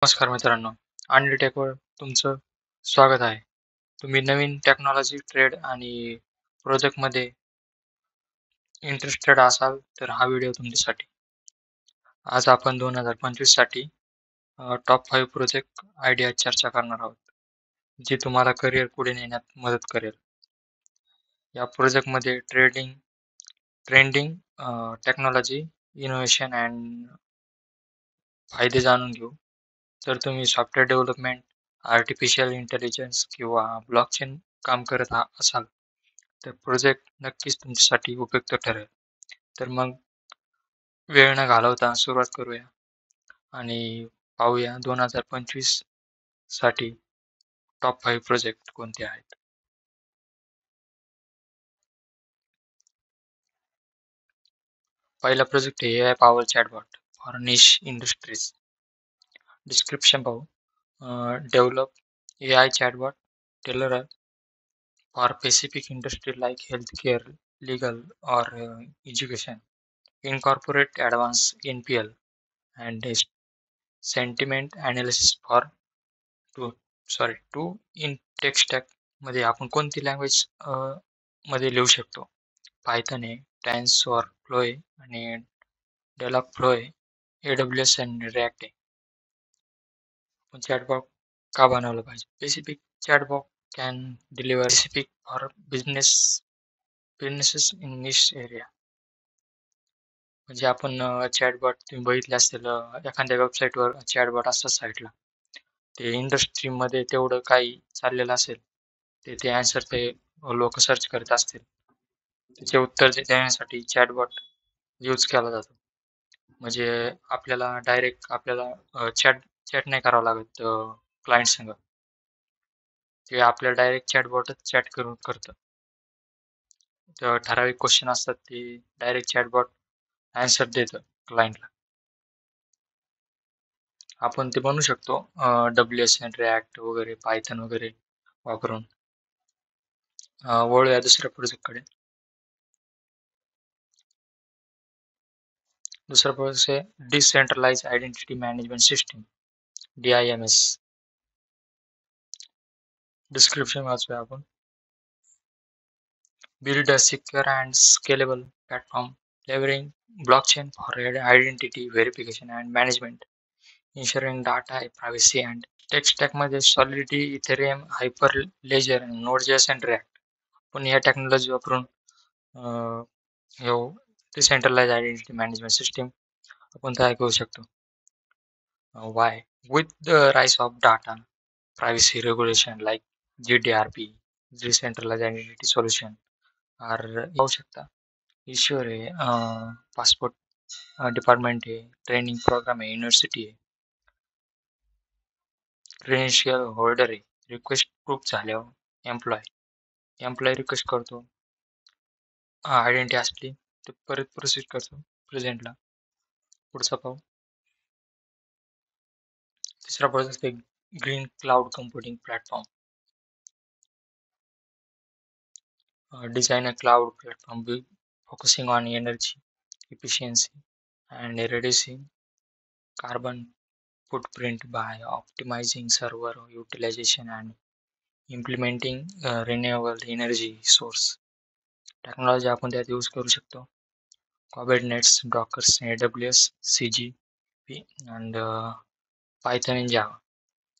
नमस्कार मित्रांनो, आणि टेकवर तुमचं स्वागत आहे. तुम्ही नवीन टेक्नॉलॉजी, ट्रेड आणि प्रोजेक्टमध्ये इंटरेस्टेड असाल तर हा व्हिडिओ तुमच्यासाठी. आज आपण 2025 साठी टॉप 5 प्रोजेक्ट आयडिया चर्चा करणार आहोत, जे तुम्हाला करिअर पुढे नेण्यात मदत करेल. या प्रोजेक्टमध्ये ट्रेंडिंग टेक्नॉलॉजी, इनोव्हेशन अँड फायदे जाणून घेऊ. जर तुम्ही सॉफ्टवेअर डेव्हलपमेंट, आर्टिफिशियल इंटेलिजन्स किंवा ब्लॉकचेन काम करत असाल, तर प्रोजेक्ट नक्कीच तुमच्यासाठी उपयुक्त ठरेल. तर मग वेळ न घालवता सुरुवात करूया आणि पाहूया 2025 साठी टॉप 5 प्रोजेक्ट कोणते आहेत. पहिला प्रोजेक्ट आहे AI power chatbot for niche industries. Description पाहू. Develop AI chatbot tailored for specific industry like healthcare, legal, or education. Incorporate advanced NPL and sentiment analysis for to to in text stack मध्ये आपण कोणती language मध्ये लिहू शकतो. Python आहे, TensorFlow आहे आणि Dialogflow आहे, AWS आणि React आहे. पण चॅटबॉट का बनवलं पाहिजे? Specific chatbot can deliver specific for businesses in niche area. म्हणजे आपण चॅटबॉट तुम्ही बघितले असतील एखाद्या वेबसाईटवर चॅटबॉट असतात साईटला. ते इंडस्ट्रीमध्ये तेवढं काही चाललेलं असेल, ते answer ते लोक सर्च करत असतील. त्याचे उत्तर देण्यासाठी चॅटबॉट यूज केला जातो. म्हणजे आपल्याला चॅट चॅट नाही करावं लागत क्लायंट संग. ते आपल्याला डायरेक्ट चॅटबॉटच चॅट करून करतं. तर ठराविक क्वेश्चन असतात ते डायरेक्ट चॅटबॉट आन्सर देतं क्लायंटला. आपण ते बनवू शकतो WS आणि React वगैरे, Python वगैरे वापरून. वळूया दुसऱ्या प्रोजेक्टकडे. दुसरा प्रोजेक्ट आहे decentralize identity management system, DIMS. Description वाचूया आपण. Build a secure and scalable platform leveraging blockchain for identity verification and management, ensuring data privacy and tech stack मध्ये Solidity, Ethereum, Hyperledger, Node.js and React. पण या technology वापरून decentralise identity management system आपण तयार करू शकतो. Why? With the rise of data privacy regulation like GDPR, decentralized identity solution पाहू शकता. ईश्वर आहे, पासपोर्ट डिपार्टमेंट आहे, ट्रेनिंग प्रोग्राम आहे, युनिव्हर्सिटी आहे, क्रेडेन्शियल होल्डर आहे, रिक्वेस्ट प्रूफ झाल्यावर एम्प्लॉय रिक्वेस्ट करतो, आयडेंटिटी असली तर परत प्रोसीड करतो प्रेझेंटला. पुढचा पाहू. तिसरा प्रोजेक्ट आहे green cloud computing platform. Design a cloud platform focusing on energy efficiency and reducing carbon footprint by optimizing server utilization and implementing renewable energy source. Technology आपण त्यात यूज करू शकतो. Kubernetes, Docker, AWS, CGP and Python and Java.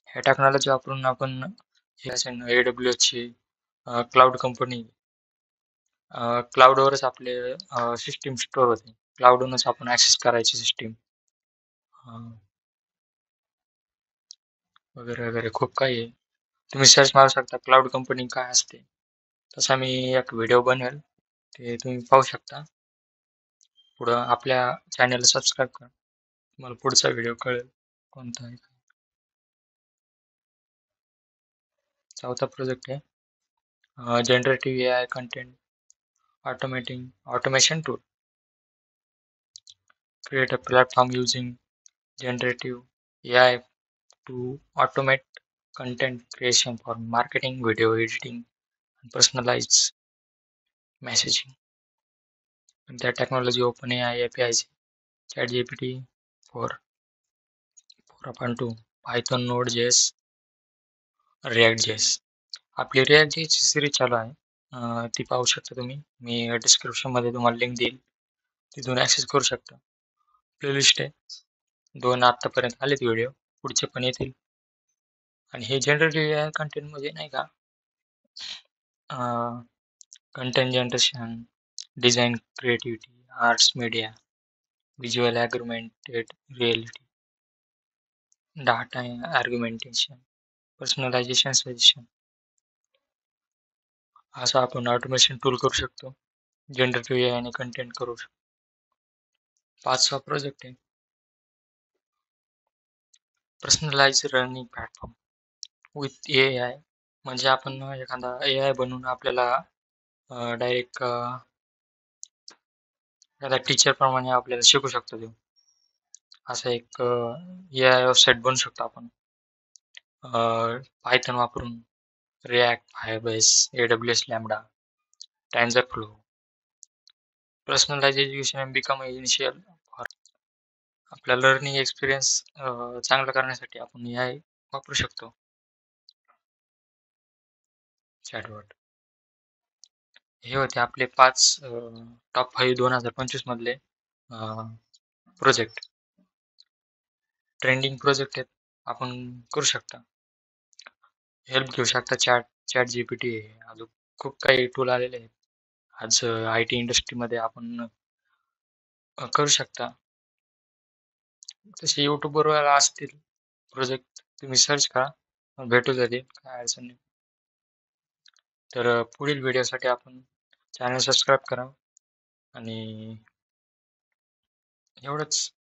ह्या technology वापरून आपण AWS ची cloud company क्लाउडवरच आपले system store होते. क्लाउडवरूनच आपण ऍक्सेस करायची सिस्टीम वगैरे वगैरे खूप काही आहे. तुम्ही सर्च मारू शकता क्लाउड कंपनी काय असते. तसा मी एक व्हिडिओ बनवेल, ते तुम्ही पाहू शकता. पुढं आपल्या चॅनलला सबस्क्राईब करा, तुम्हाला पुढचा व्हिडिओ कळेल कोणता आहे. चौथा प्रोजेक्ट आहे generative AI content automation tool. Create a platform using generative AI to automate content creation for marketing, video editing, and personalized messaging. And that technology OpenAI APIs, ChatGPT 4.2 Python node JS react JS आपली react जेएसची series चालू आहे. ती पाहू शकता तुम्ही. मी डिस्क्रिप्शनमध्ये तुम्हाला link देईल, तिथून ॲक्सेस करू शकता. प्लेलिस्ट आहे, 2 आत्तापर्यंत आलेत व्हिडिओ, पुढचे पण येतील. आणि हे जनरली आहे कंटेंट म्हणजे नाही का, content generation, design creativity, arts media, visual augmented reality, data augmentation, personalisation suggestion, असं आपण ऑटोमेशन टूल करू शकतो. जनरेटिव्ह एआय आणि कंटेंट करू शकतो. 5वा प्रोजेक्ट आहे personalize learning platform with AI. म्हणजे आपण एखादा एआय बनवून आपल्याला डायरेक्ट एखादा टीचर प्रमाणे आपल्याला शिकू शकतो तो. असं एक एआय वेबसाईट बनवू शकतो आपण. पायथन वापरून React, Firebase, AWS Lambda, TensorFlow, personalize education become initial. आपला लर्निंग एक्सपिरियन्स चांगला करण्यासाठी आपण एआय वापरू शकतो. चॅटबॉट. हे होते आपले 5 टॉप 5 2025 मधले प्रोजेक्ट. ट्रेंडिंग प्रोजेक्ट आहेत, आपण करू शकता. हेल्प घेऊ शकता. चॅट जीपीटी आहे, अजून खूप काही टूल आलेले आहेत. आज IT इंडस्ट्रीमध्ये आपण करू शकता. तसे यूट्यूबवर असतील प्रोजेक्ट, तुम्ही सर्च करा, भेटू जातील, काय अडचण नाही. तर पुढील व्हिडिओसाठी आपण चॅनल सबस्क्राईब करा आणि एवढंच.